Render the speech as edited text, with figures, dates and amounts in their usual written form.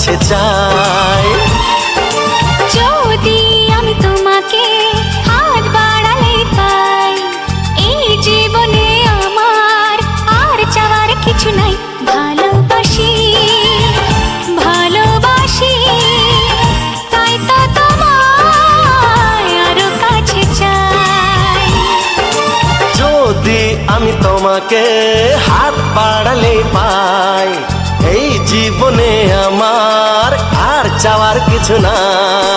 কাছে চাই। যদি আমি তোমাকে হাত বাড়ালে পাই, এই জীবনে আমার আর চাওয়ার কিছু নাই। ভালোবাসি ভালোবাসি, তাই তো তোমায় আরো কাছে চাই। যদি আমি তোমাকে হাত বাড়ালে পাই, এই জীবনে আমার আর চাওয়ার কিছু নাই।